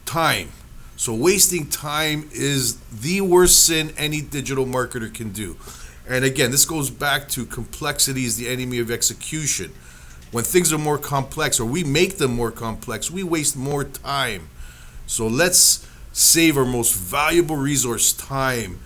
time. So wasting time is the worst sin any digital marketer can do. And again, this goes back to complexity is the enemy of execution. When things are more complex, or we make them more complex, we waste more time. So let's save our most valuable resource, time.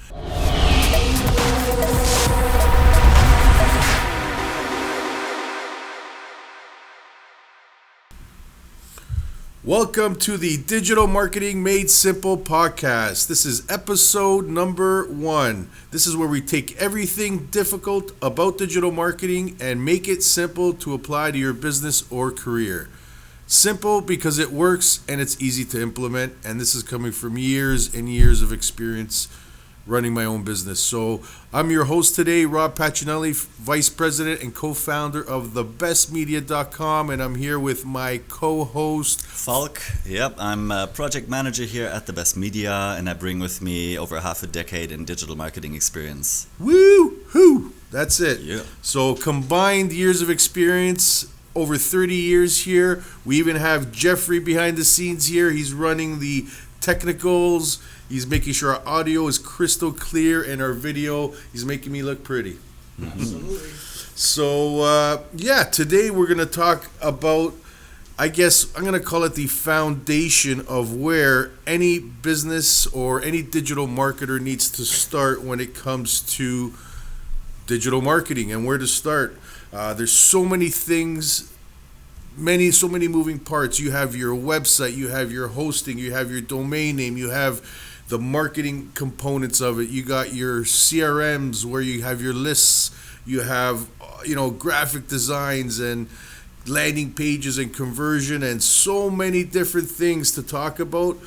Welcome to the Digital Marketing Made Simple podcast. This is episode number 1. This is where we take everything difficult about digital marketing and make it simple to apply to your business or career. Simple because it works and it's easy to implement, and this is coming from years and years of experience running my own business. So I'm your host today, Rob Pacinelli, Vice President and co-founder of thebestmedia.com, and I'm here with my co-host Falk. Yep, I'm a project manager here at The Best Media, and I bring with me over half a decade in digital marketing experience. Woo-hoo! That's it. Yeah. So combined years of experience, over 30 years here. We even have Jeffrey behind the scenes here. He's running the technicals. He's making sure our audio is crystal clear and our video, he's making me look pretty. Absolutely. So, today we're going to talk about, I guess I'm going to call it the foundation of where any business or any digital marketer needs to start when it comes to digital marketing and where to start. There's so many things, so many moving parts. You have your website, you have your hosting, you have your domain name, you have the marketing components of it. You got your CRMs where you have your lists, you have, graphic designs and landing pages and conversion and so many different things to talk about.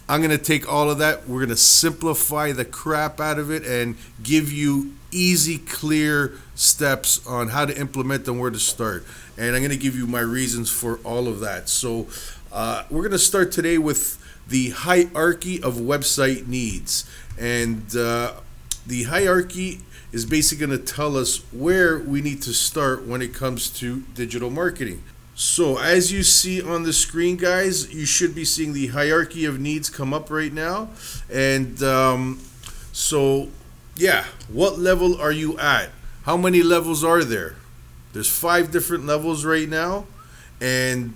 I'm going to take all of that. We're going to simplify the crap out of it and give you easy, clear steps on how to implement and where to start. And I'm going to give you my reasons for all of that. So we're going to start today with the hierarchy of website needs. And the hierarchy is basically going to tell us where we need to start when it comes to digital marketing. So as you see on the screen, guys, you should be seeing the hierarchy of needs come up right now. And what level are you at? How many levels are there? There's 5 different levels right now. And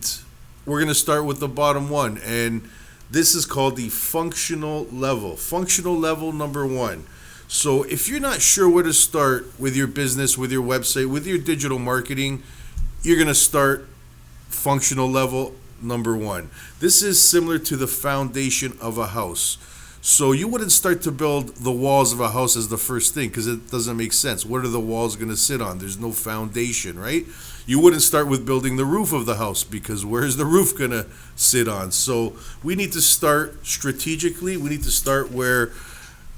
we're going to start with the bottom one. And this is called the functional level. Functional level number 1. So if you're not sure where to start with your business, with your website, with your digital marketing, you're going to start functional level number 1. This is similar to the foundation of a house. So you wouldn't start to build the walls of a house as the first thing because it doesn't make sense. What are the walls going to sit on? There's no foundation, right? You wouldn't start with building the roof of the house because where's the roof going to sit on? So we need to start strategically. We need to start where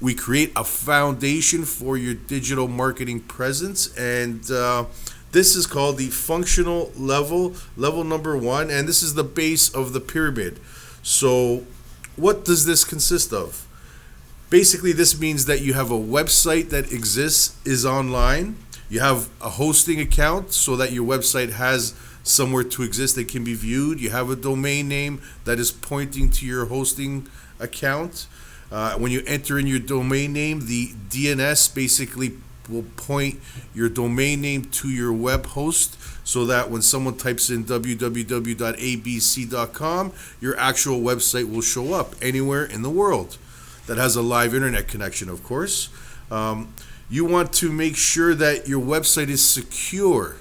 we create a foundation for your digital marketing presence. And this is called the functional level, level number 1. And this is the base of the pyramid. So what does this consist of? Basically, this means that you have a website that exists, is online. You have a hosting account so that your website has somewhere to exist that can be viewed. You have a domain name that is pointing to your hosting account. When you enter in your domain name, the DNS basically will point your domain name to your web host so that when someone types in www.abc.com, your actual website will show up anywhere in the world that has a live internet connection, of course. You want to make sure that your website is secure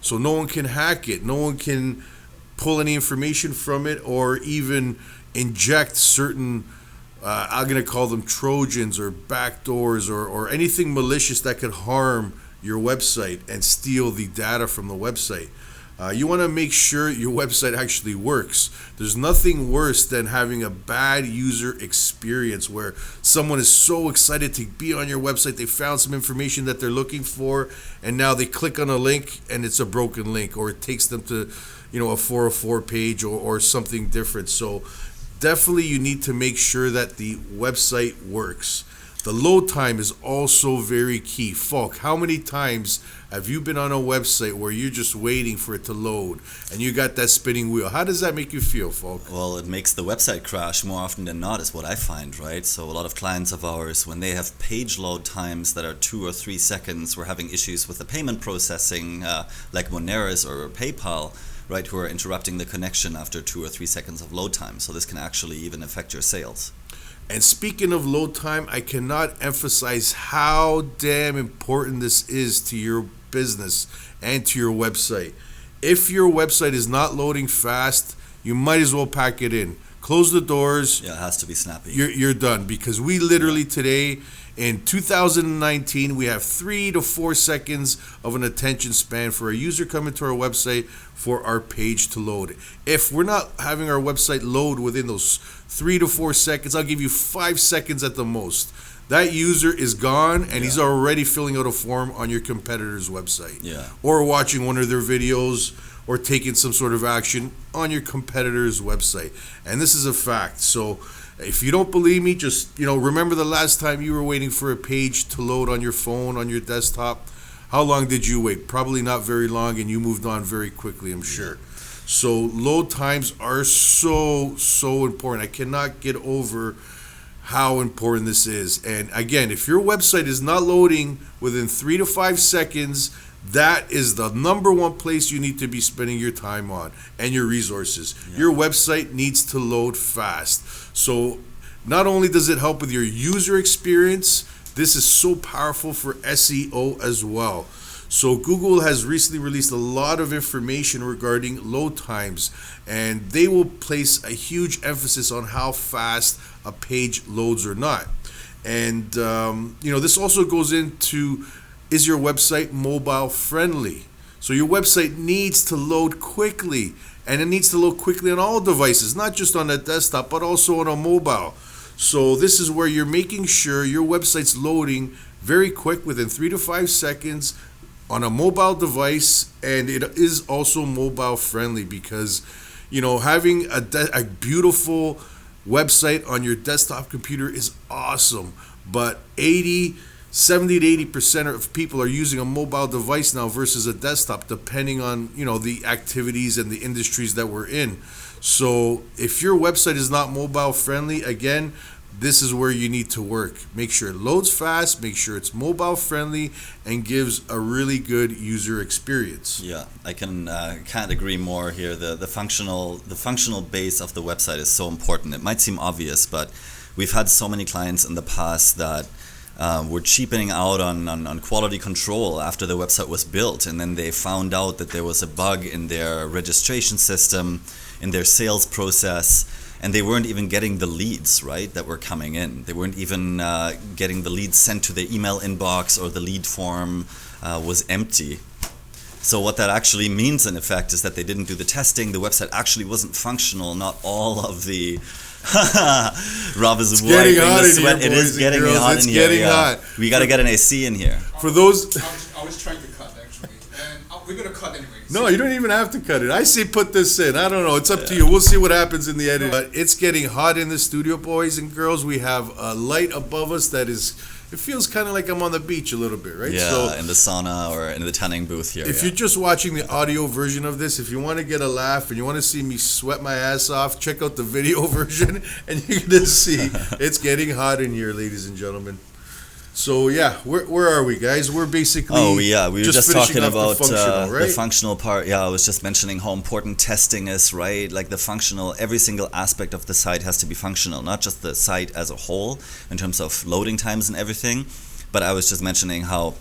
so no one can hack it, no one can pull any information from it or even inject certain I'm going to call them Trojans or backdoors or anything malicious that could harm your website and steal the data from the website. You want to make sure your website actually works. There's nothing worse than having a bad user experience where someone is so excited to be on your website, they found some information that they're looking for, and now they click on a link and it's a broken link, or it takes them to, a 404 page or something different. So definitely you need to make sure that the website works. The load time is also very key. Falk, how many times have you been on a website where you're just waiting for it to load and you got that spinning wheel? How does that make you feel, Falk? Well, it makes the website crash more often than not, is what I find, right? So a lot of clients of ours, when they have page load times that are 2 or 3 seconds, we're having issues with the payment processing, like Moneris or PayPal, right, who are interrupting the connection after 2 or 3 seconds of load time. So this can actually even affect your sales. And speaking of load time, I cannot emphasize how damn important this is to your business and to your website. If your website is not loading fast, you might as well pack it in. Close the doors. Yeah, it has to be snappy. You're done, because we literally today in 2019 we have 3 to 4 seconds of an attention span for a user coming to our website for our page to load. If we're not having our website load within those 3 to 4 seconds, I'll give you 5 seconds at the most. That user is gone and he's already filling out a form on your competitor's website. Yeah. Or watching one of their videos or taking some sort of action on your competitor's website. And this is a fact. So if you don't believe me, just remember the last time you were waiting for a page to load on your phone, on your desktop. How long did you wait? Probably not very long, and you moved on very quickly, I'm sure. So load times are so important. I cannot get over how important this is. And again, if your website is not loading within 3 to 5 seconds, that is the number one place you need to be spending your time on and your resources. Yeah. Your website needs to load fast. So not only does it help with your user experience, this is so powerful for SEO as well. So Google has recently released a lot of information regarding load times, and they will place a huge emphasis on how fast a page loads or not. And this also goes into, is your website mobile friendly? So your website needs to load quickly, and it needs to load quickly on all devices, not just on a desktop, but also on a mobile. So this is where you're making sure your website's loading very quick, within 3 to 5 seconds on a mobile device, and it is also mobile friendly, because having a beautiful website on your desktop computer is awesome, but 70 to 80% of people are using a mobile device now versus a desktop, depending on the activities and the industries that we're in. So if your website is not mobile friendly, again, this is where you need to work. Make sure it loads fast, make sure it's mobile friendly, and gives a really good user experience. Yeah, I can't agree more here. The functional base of the website is so important. It might seem obvious, but we've had so many clients in the past that were cheapening out on quality control after the website was built, and then they found out that there was a bug in their registration system, in their sales process, and they weren't even getting the leads, right, that were coming in. They weren't even getting the leads sent to their email inbox, or the lead form was empty. So what that actually means, in effect, is that they didn't do the testing. The website actually wasn't functional. Not all of the Rob is wiping the sweat. It is getting hot in here. It's getting hot. We got to get an AC in here. For those, I was trying to cut, actually, and we're gonna cut anyway. No, you don't even have to cut it. I say put this in. I don't know. It's up to you. We'll see what happens in the edit. But it's getting hot in the studio, boys and girls. We have a light above us that is. It feels kind of like I'm on the beach a little bit, right? Yeah, so, in the sauna or in the tanning booth here. If you're just watching the audio version of this, if you want to get a laugh and you want to see me sweat my ass off, check out the video version, and you're going to see it's getting hot in here, ladies and gentlemen. So yeah, where are we, guys? We're basically we were just talking about the functional part. Yeah, I was just mentioning how important testing is, right? Like the functional, every single aspect of the site has to be functional, not just the site as a whole in terms of loading times and everything. But I was just mentioning how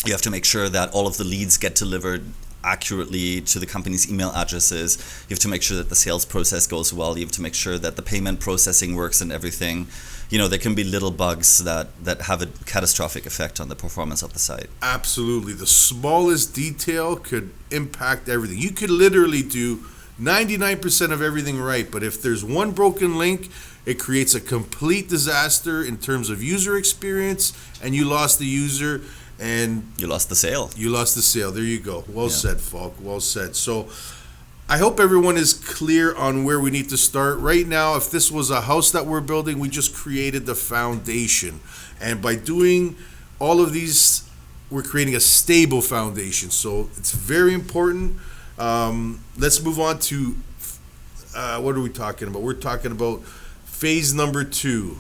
you have to make sure that all of the leads get delivered accurately to the company's email addresses. You have to make sure that the sales process goes well. You have to make sure that the payment processing works and everything. There can be little bugs that have a catastrophic effect on the performance of the site. Absolutely. The smallest detail could impact everything. You could literally do 99% of everything right, but if there's one broken link, it creates a complete disaster in terms of user experience, and you lost the user, and you lost the sale. You lost the sale. There you go. Well said, Falk. Well said. So I hope everyone is clear on where we need to start. Right now, if this was a house that we're building, we just created the foundation. And by doing all of these, we're creating a stable foundation. So it's very important. Let's move on to, what are we talking about? We're talking about phase number 2.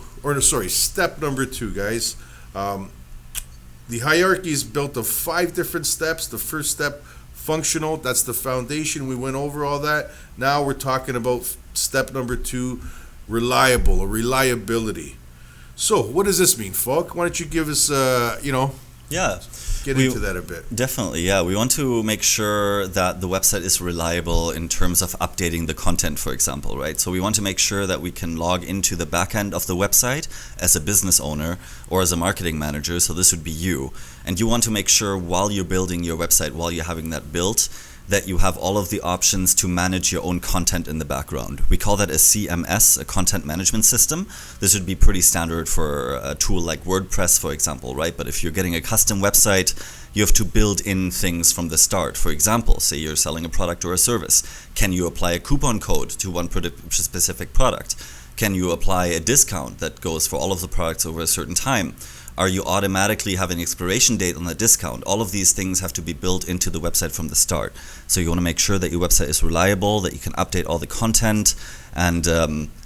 Step number 2, guys. The hierarchy is built of 5 different steps. The first step, functional, that's the foundation. We went over all that. Now we're talking about step number 2, reliable, or reliability. So what does this mean, Falk? Why don't you give us, Yeah. get into that a bit. Definitely, yeah. We want to make sure that the website is reliable in terms of updating the content, for example, right? So we want to make sure that we can log into the back end of the website as a business owner or as a marketing manager. So this would be you. And you want to make sure while you're building your website, while you're having that built, that you have all of the options to manage your own content in the background. We call that a CMS, a content management system. This would be pretty standard for a tool like WordPress, for example, right? But if you're getting a custom website, you have to build in things from the start. For example, say you're selling a product or a service. Can you apply a coupon code to one specific product? Can you apply a discount that goes for all of the products over a certain time? Are you automatically having an expiration date on the discount? All of these things have to be built into the website from the start. So you want to make sure that your website is reliable, that you can update all the content. And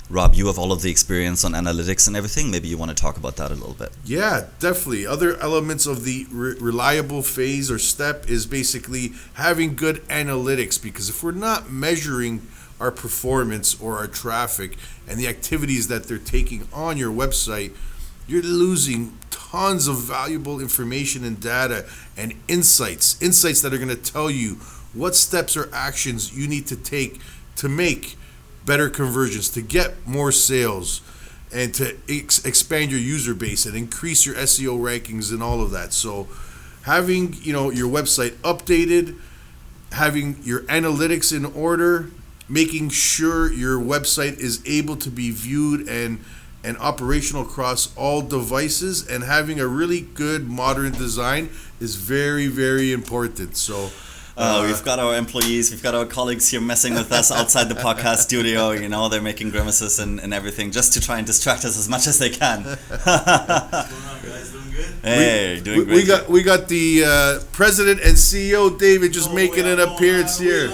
Rob, you have all of the experience on analytics and everything. Maybe you want to talk about that a little bit. Yeah, definitely. Other elements of the reliable phase or step is basically having good analytics, because if we're not measuring our performance or our traffic and the activities that they're taking on your website, you're losing tons of valuable information and data and insights that are going to tell you what steps or actions you need to take to make better conversions, to get more sales, and to expand your user base and increase your SEO rankings and all of that. So having, your website updated, having your analytics in order, making sure your website is able to be viewed and operational across all devices, and having a really good modern design is very, very important. So we've got our employees, we've got our colleagues here messing with us outside the podcast studio. They're making grimaces and everything just to try and distract us as much as they can. What's going on, guys? Doing good? Hey, doing great. We got the president and CEO David just making an appearance here.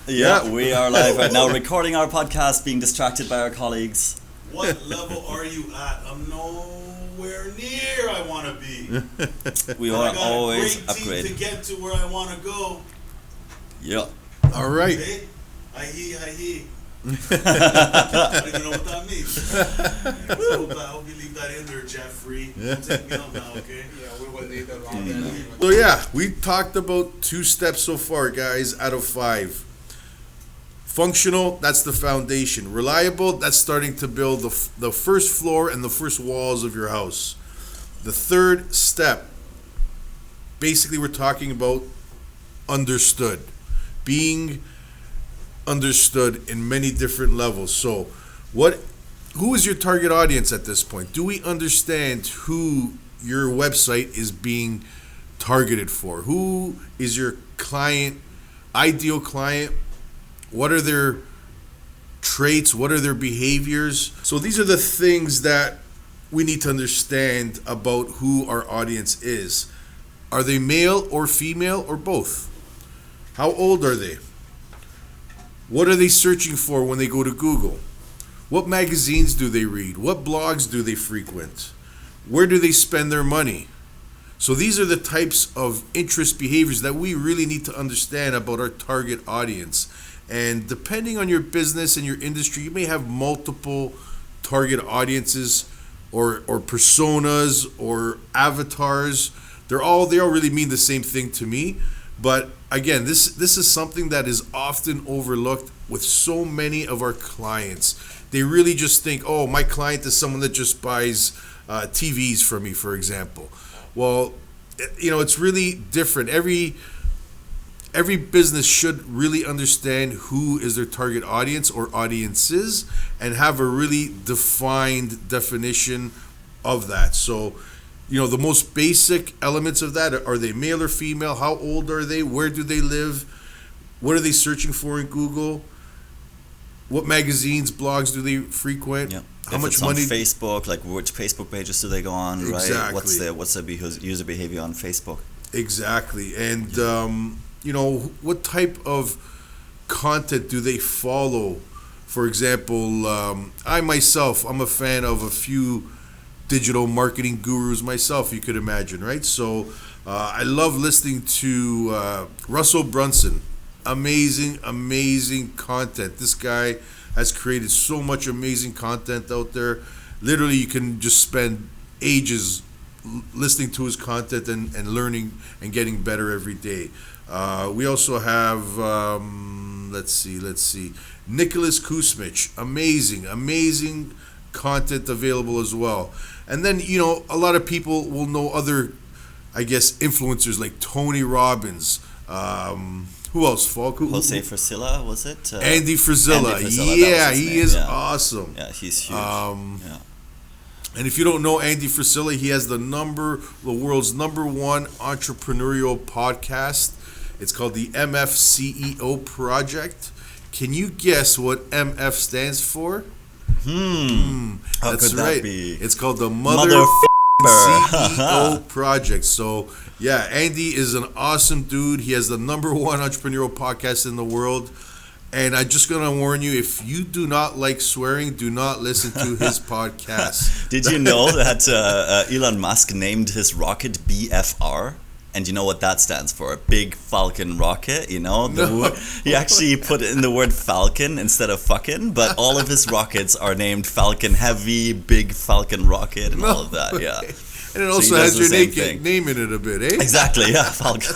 Yeah, we are live right now, recording our podcast, being distracted by our colleagues. What level are you at? I'm nowhere near I want to be. We But want to I got always a great upgrade. team to get to where I want to go. Yeah. All right. Okay? I hear. I don't even know what that means. I hope you leave that in there, Jeffrey. Don't take me out now, okay? Yeah, we will leave that on there. So yeah, we talked about 2 steps so far, guys, out of 5. Functional, that's the foundation. Reliable, that's starting to build the first floor and the first walls of your house. The third step, basically we're talking about understood. Being understood in many different levels. So who is your target audience at this point? Do we understand who your website is being targeted for? Who is your client, ideal client? What are their traits? What are their behaviors? So these are the things that we need to understand about who our audience is. Are they male or female or both? How old are they? What are they searching for when they go to Google? What magazines do they read? What blogs do they frequent? Where do they spend their money? So these are the types of interest behaviors that we really need to understand about our target audience. And depending on your business and your industry, you may have multiple target audiences or personas or avatars. They all really mean the same thing to me. But again, this is something that is often overlooked with so many of our clients. They really just think, oh, my client is someone that just buys TVs from me, for example. Well, it's really different. Every business should really understand who is their target audience or audiences and have a really defined definition of that. So, the most basic elements of that, are they male or female? How old are they? Where do they live? what are they searching for in Google? What magazines, blogs do they frequent? Yeah. How if much it's money? on Facebook, like which Facebook pages do they go on, right? Exactly. What's the user behavior on Facebook? Exactly. And, you know, what type of content do they follow? For example, I myself, I'm a fan of a few digital marketing gurus myself, you could imagine, right? So I love listening to Russell Brunson. Amazing content. This guy has created so much amazing content out there. Literally, you can just spend ages listening to his content and learning and getting better every day. We also have, let's see, Nicholas Kusmich. Amazing content available as well. And then, you know, a lot of people will know other, I guess, influencers like Tony Robbins. Who else, Falk? Jose Frisilla, was it? Andy Frisilla. Andy Frisilla, Yeah, he is awesome. Yeah, he's huge. And if you don't know Andy Frisilla, he has the world's #1 entrepreneurial podcast. It's called the MF CEO Project. Can you guess what MF stands for? How That's could right. that be? It's called the Motherfucker. CEO Project. So, yeah, Andy is an awesome dude. He has the #1 entrepreneurial podcast in the world. And I'm just going to warn you, if you do not like swearing, do not listen to his podcast. Did you know that Elon Musk named his rocket BFR? And you know what that stands for? Big Falcon Rocket, you know? He actually put in the word Falcon instead of fucking, but all of his rockets are named Falcon Heavy, Big Falcon Rocket, and all of that, yeah. And it also has your name in it a bit, eh? Exactly, yeah, Falcon.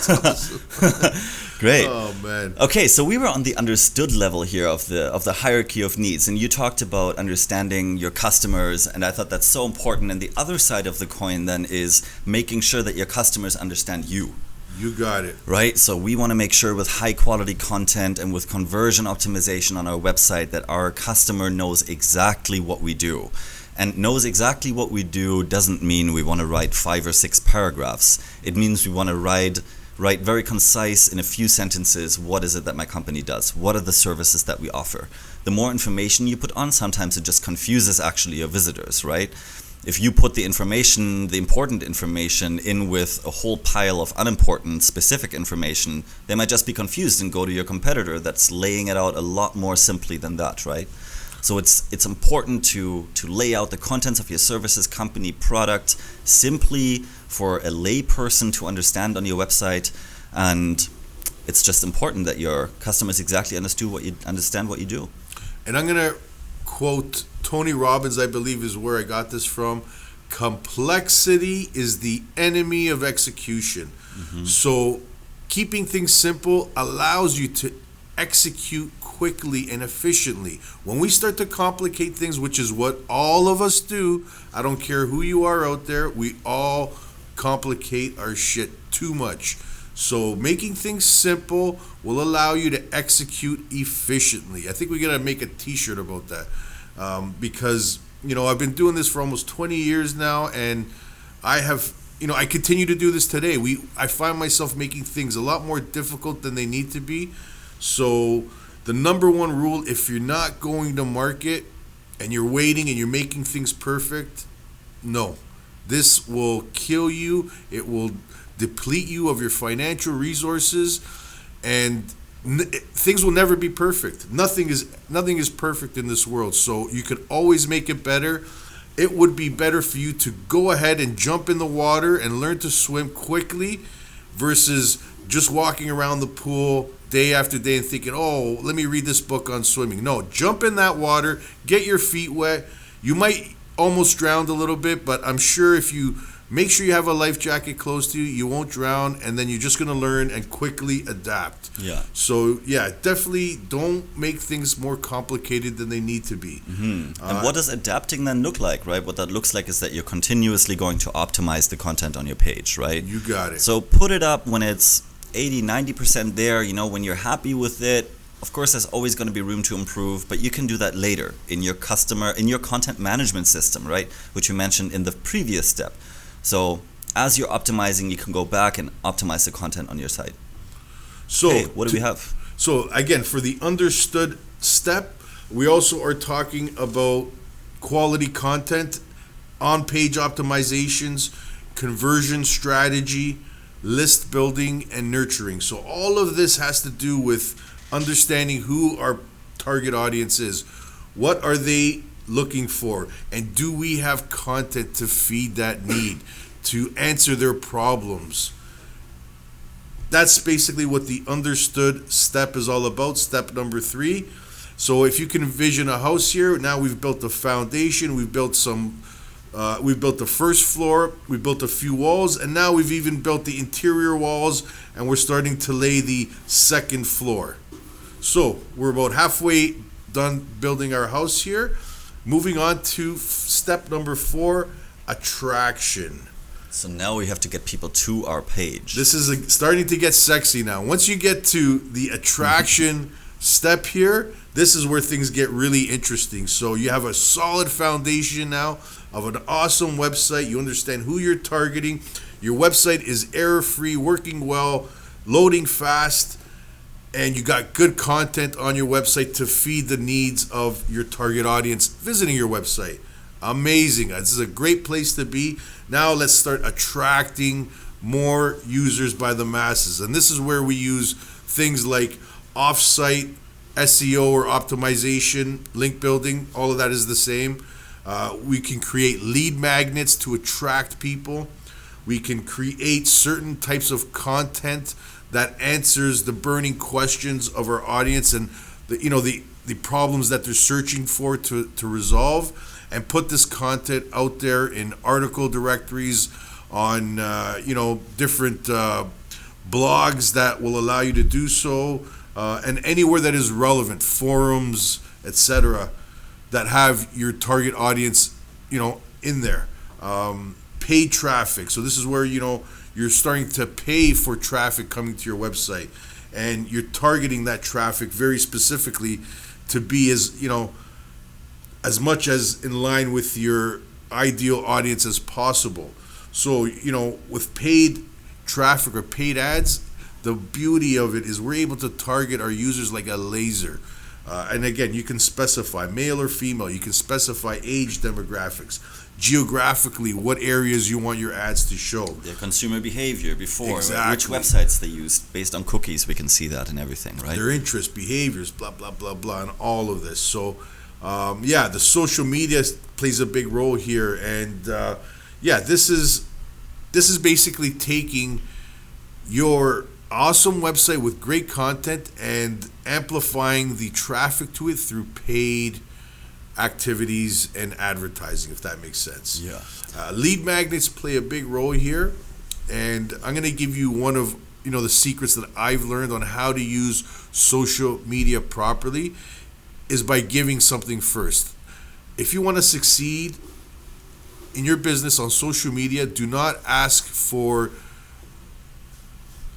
Great. Oh, man. Okay, so we were on the understood level here of the hierarchy of needs, and you talked about understanding your customers, and I thought that's so important. And the other side of the coin then is making sure that your customers understand you. You got it. Right? So we want to make sure with high quality content and with conversion optimization on our website that our customer knows exactly what we do. And knows exactly what we do doesn't mean we want to write 5 or 6 paragraphs. It means we want to write very concise in a few sentences, what is it that my company does? What are the services that we offer? The more information you put on, sometimes it just confuses actually your visitors, right? If you put the information, the important information in with a whole pile of unimportant specific information, they might just be confused and go to your competitor that's laying it out a lot more simply than that, right? So it's important to lay out the contents of your services, company, product simply for a lay person to understand on your website, and it's just important that your customers exactly understand what you do. And I'm gonna quote Tony Robbins, I believe is where I got this from. Complexity is the enemy of execution. Mm-hmm. So keeping things simple allows you to execute quickly and efficiently. When we start to complicate things, which is what all of us do, I don't care who you are out there, we all complicate our shit too much. So making things simple will allow you to execute efficiently. I think we gotta make a t-shirt about that, because, you know, I've been doing this for almost 20 years now, and I continue to do this today. I find myself making things a lot more difficult than they need to be. So the #1 rule, if you're not going to market and you're waiting and you're making things perfect, no. This will kill you. It will deplete you of your financial resources, and things will never be perfect. Nothing is perfect in this world, so you could always make it better. It would be better for you to go ahead and jump in the water and learn to swim quickly versus just walking around the pool day after day and thinking, oh, let me read this book on swimming. No, jump in that water, get your feet wet. You might almost drown a little bit, but I'm sure if you make sure you have a life jacket close to you, you won't drown, and then you're just going to learn and quickly adapt. Yeah. So, yeah, definitely don't make things more complicated than they need to be. Mm-hmm. And what does adapting then look like, right? What that looks like is that you're continuously going to optimize the content on your page, right? You got it. So put it up when it's 80, 90% there, you know, when you're happy with it. Of course, there's always going to be room to improve, but you can do that later in your content management system, right? Which you mentioned in the previous step. So as you're optimizing, you can go back and optimize the content on your site. So okay, what do we have? So again, for the understood step, we also are talking about quality content, on-page optimizations, conversion strategy, list building, and nurturing. So all of this has to do with understanding who our target audience is. What are they looking for? And do we have content to feed that need, to answer their problems? That's basically what the understood step is all about, step number 3. So if you can envision a house here, now we've built the foundation, we've built the first floor, we built a few walls, and now we've even built the interior walls, and we're starting to lay the second floor. So we're about halfway done building our house here. Moving on to step number 4, attraction. So now we have to get people to our page. This is starting to get sexy now. Once you get to the attraction step here, this is where things get really interesting. So you have a solid foundation now of an awesome website. You understand who you're targeting. Your website is error-free, working well, loading fast, and you got good content on your website to feed the needs of your target audience visiting your website. Amazing. This is a great place to be. Now let's start attracting more users by the masses. And this is where we use things like off-site SEO or optimization, link building. All of that is the same. We can create lead magnets to attract people. We can create certain types of content that answers the burning questions of our audience and the problems that they're searching for to resolve, and put this content out there in article directories, on different blogs that will allow you to do so, and anywhere that is relevant, forums, etc., that have your target audience in there. Paid traffic. So this is where you're starting to pay for traffic coming to your website, and you're targeting that traffic very specifically to be as much as in line with your ideal audience as possible. So with paid traffic or paid ads, the beauty of it is we're able to target our users like a laser. And again, you can specify male or female. You can specify age demographics, geographically, what areas you want your ads to show. Their consumer behavior before, Exactly. which websites they used. Based on cookies, we can see that and everything, right? Their interests, behaviors, blah, blah, blah, blah, and all of this. So, the social media plays a big role here. And, this is basically taking your awesome website with great content and amplifying the traffic to it through paid activities and advertising, if that makes sense. Yeah. Lead magnets play a big role here, and I'm going to give you one of the secrets that I've learned on how to use social media properly is by giving something first. If you want to succeed in your business on social media, do not ask for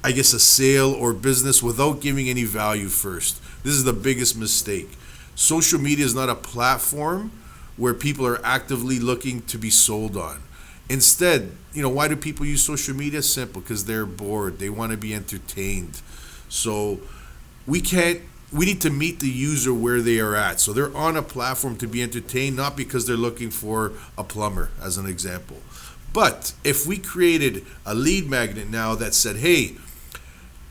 a sale or business without giving any value first. This is the biggest mistake. Social media is not a platform where people are actively looking to be sold on. Instead, why do people use social media? Simple, because they're bored. They want to be entertained. So we need to meet the user where they are at. So they're on a platform to be entertained, not because they're looking for a plumber, as an example. But if we created a lead magnet now that said, hey,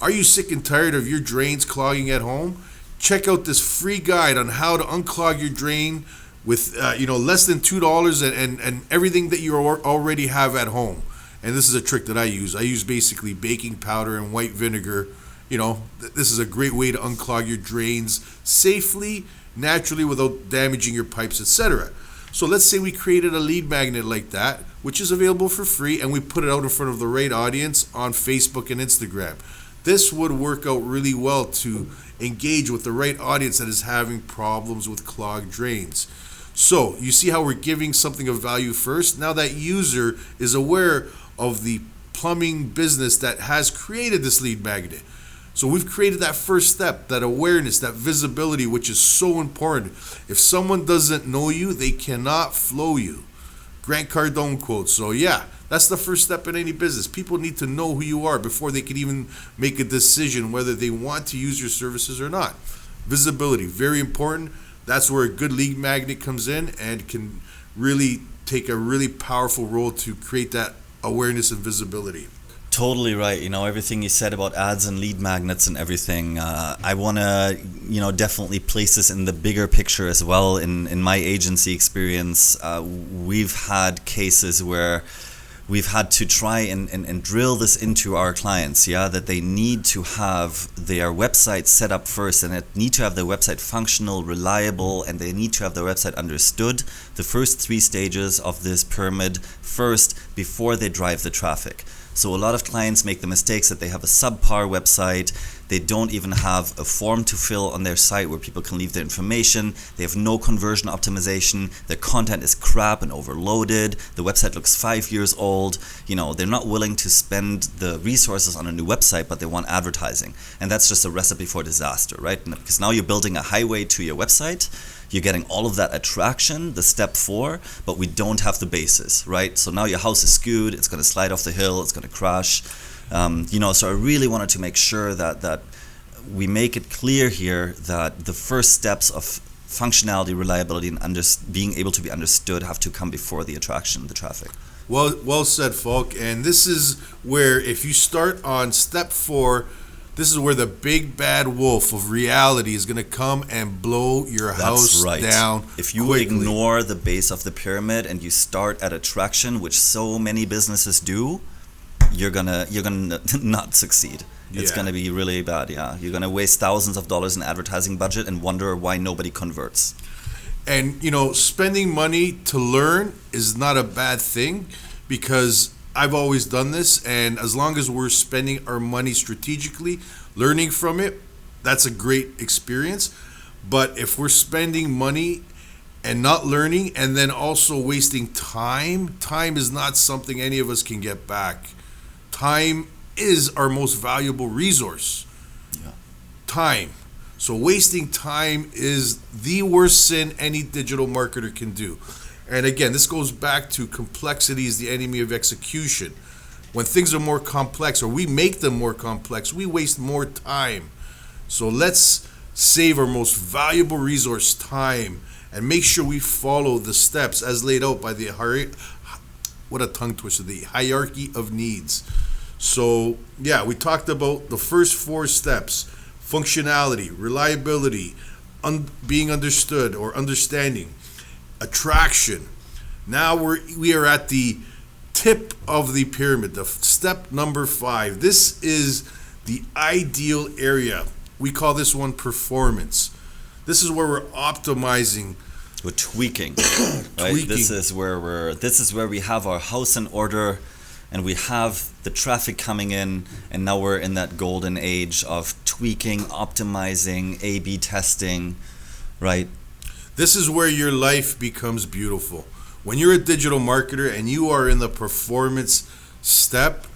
are you sick and tired of your drains clogging at home? Check out this free guide on how to unclog your drain with less than $2 and everything that you already have at home. And this is a trick that I use. I use basically baking powder and white vinegar. This is a great way to unclog your drains safely, naturally, without damaging your pipes, etc. So let's say we created a lead magnet like that, which is available for free, and we put it out in front of the right audience on Facebook and Instagram. This would work out really well to engage with the right audience that is having problems with clogged drains. So you see how we're giving something of value first? Now that user is aware of the plumbing business that has created this lead magnet. So we've created that first step, that awareness, that visibility, which is so important. If someone doesn't know you, they cannot flow you. Grant Cardone quote. So yeah, that's the first step in any business. People need to know who you are before they can even make a decision whether they want to use your services or not. Visibility, very important. That's where a good lead magnet comes in and can really take a really powerful role to create that awareness and visibility. Totally right. Everything you said about ads and lead magnets and everything, I want to, definitely place this in the bigger picture as well. In my agency experience, we've had cases where we've had to try and drill this into our clients, that they need to have their website set up first, and they need to have their website functional, reliable, and they need to have their website understood, the first 3 stages of this pyramid first before they drive the traffic. So a lot of clients make the mistakes that they have a subpar website, they don't even have a form to fill on their site where people can leave their information, they have no conversion optimization, their content is crap and overloaded, the website looks 5 years old, they're not willing to spend the resources on a new website, but they want advertising. And that's just a recipe for disaster, right? Because now you're building a highway to your website, you're getting all of that attraction, the step 4, but we don't have the basis, right? So now your house is skewed, it's going to slide off the hill, it's going to crash. So I really wanted to make sure that we make it clear here that the first steps of functionality, reliability, and being able to be understood have to come before the attraction, the traffic. Well said, Falk. And this is where, if you start on step 4, this is where the big bad wolf of reality is going to come and blow your house down. If you quickly ignore the base of the pyramid and you start at attraction, which so many businesses do, you're gonna not succeed. It's gonna be really bad. Yeah, you're gonna waste thousands of dollars in advertising budget and wonder why nobody converts. And spending money to learn is not a bad thing, because I've always done this, and as long as we're spending our money strategically, learning from it, that's a great experience. But if we're spending money and not learning, and then also wasting time is not something any of us can get back. Time is our most valuable resource. Yeah. Time. So wasting time is the worst sin any digital marketer can do. And again, this goes back to complexity is the enemy of execution. When things are more complex, or we make them more complex, we waste more time. So let's save our most valuable resource, time, and make sure we follow the steps as laid out by the what a tongue twister, the hierarchy of needs. So yeah, we talked about the first 4 steps: functionality, reliability, being understood or understanding, attraction. Now we are at the tip of the pyramid, the step number 5. This is the ideal area. We call this one performance. This is where we're optimizing. We're tweaking, right? This is where we have our house in order, and we have the traffic coming in, and now we're in that golden age of tweaking, optimizing, A/B testing, right? This is where your life becomes beautiful. When you're a digital marketer and you are in the performance step,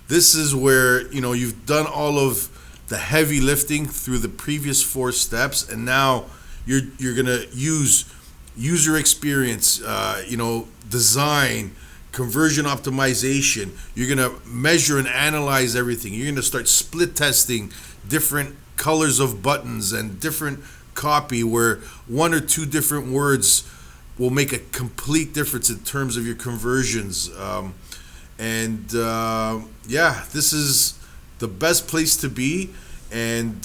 this is where you've done all of the heavy lifting through the previous 4 steps, and now you're gonna use user experience, design, conversion optimization. You're gonna measure and analyze everything. You're gonna start split testing different colors of buttons and different copy, where 1 or 2 different words will make a complete difference in terms of your conversions. This is the best place to be, and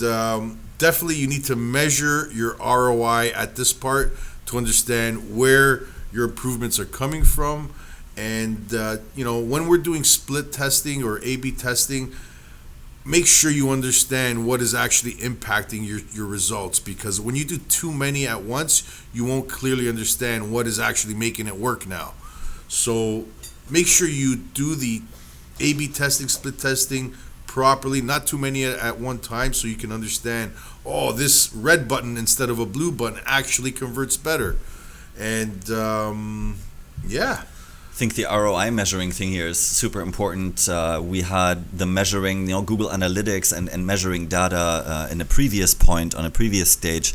definitely you need to measure your ROI at this part to understand where your improvements are coming from. And when we're doing split testing or A/B testing, make sure you understand what is actually impacting your results, because when you do too many at once, you won't clearly understand what is actually making it work now. So make sure you do the A/B testing, split testing properly, not too many at one time, so you can understand, this red button instead of a blue button actually converts better. And I think the ROI measuring thing here is super important. We had the measuring, Google Analytics and measuring data in a previous point on a previous stage,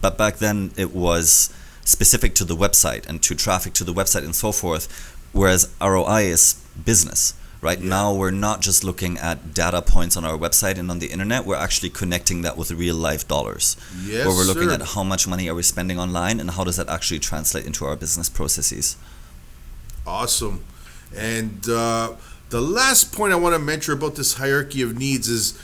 but back then it was specific to the website and to traffic to the website and so forth, whereas ROI is business. Right now, we're not just looking at data points on our website and on the internet. We're actually connecting that with real life dollars. Yes, where we're looking sir. at how much money are we spending online and how does that actually translate into our business processes. Awesome. And the last point I want to mention about this hierarchy of needs is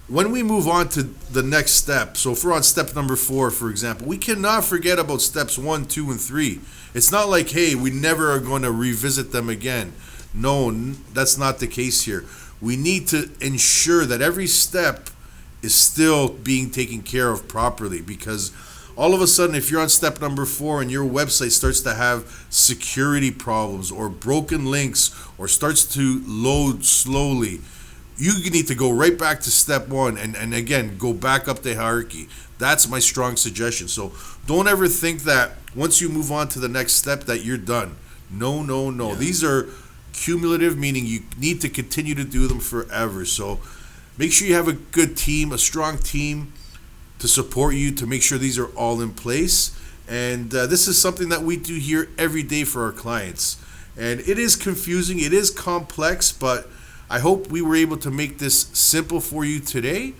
when we move on to the next step. So if we're on step number 4, for example, we cannot forget about steps 1, 2, and 3. It's not like, hey, we never are going to revisit them again. No, that's not the case here. We need to ensure that every step is still being taken care of properly, because all of a sudden, if you're on step number 4 and your website starts to have security problems or broken links or starts to load slowly, you need to go right back to step 1 and again, go back up the hierarchy. That's my strong suggestion. So don't ever think that once you move on to the next step that you're done. No. Yeah. These are cumulative, meaning you need to continue to do them forever. So make sure you have a good team, a strong team to support you, to make sure these are all in place. And this is something that we do here every day for our clients. And it is confusing, it is complex, but I hope we were able to make this simple for you today.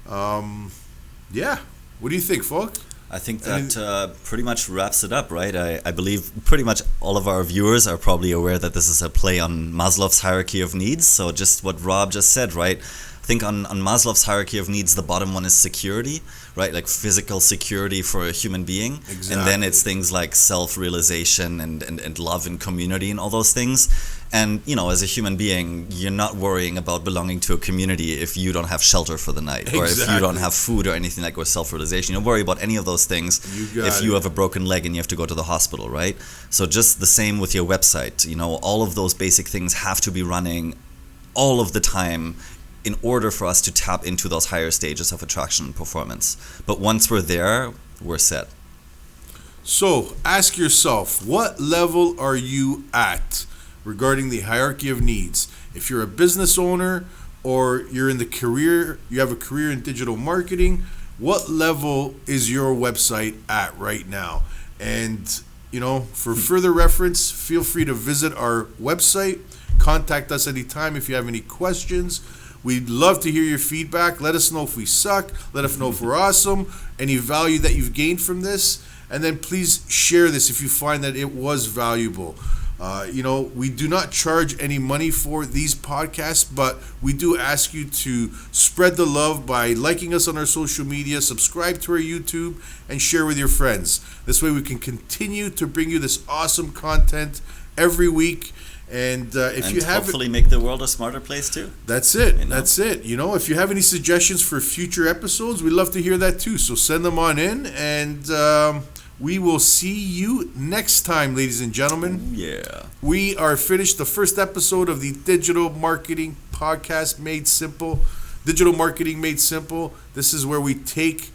Yeah. What do you think, folk? I think that pretty much wraps it up, right? I believe pretty much all of our viewers are probably aware that this is a play on Maslow's hierarchy of needs. So just what Rob just said, right? I think on Maslow's hierarchy of needs, the bottom one is security, right? Like physical security for a human being. Exactly. And then it's things like self-realization and love and community and all those things. And, you know, as a human being, you're not worrying about belonging to a community if you don't have shelter for the night. Or if you don't have food or anything like, or self-realization. You don't worry about any of those things if you have a broken leg and you have to go to the hospital, right? So just the same with your website. You know, all of those basic things have to be running all of the time in order for us to tap into those higher stages of attraction and performance. But once we're there, we're set. So ask yourself, what level are you at regarding the hierarchy of needs? If you're a business owner or you're in the career, you have a career in digital marketing, what level is your website at right now? And, you know, for further reference, feel free to visit our website. Contact us anytime if you have any questions. We'd love to hear your feedback. Let us know if we suck. Let us know if we're awesome. Any value that you've gained from this. And then please share this if you find that it was valuable. You know, we do not charge any money for these podcasts, but we do ask you to spread the love by liking us on our social media, subscribe to our YouTube, and share with your friends. This way we can continue to bring you this awesome content every week. And if you have, hopefully make the world a smarter place too. That's it. You know? That's it. You know, if you have any suggestions for future episodes, we'd love to hear that too. So send them on in, and we will see you next time, ladies and gentlemen. Yeah. We are finished the first episode of the Digital Marketing Podcast Made Simple. Digital Marketing Made Simple. This is where we take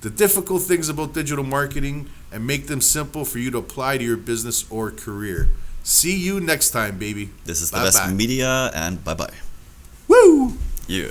the difficult things about digital marketing and make them simple for you to apply to your business or career. See you next time, baby. This is the best media, and bye-bye. Woo! Yeah.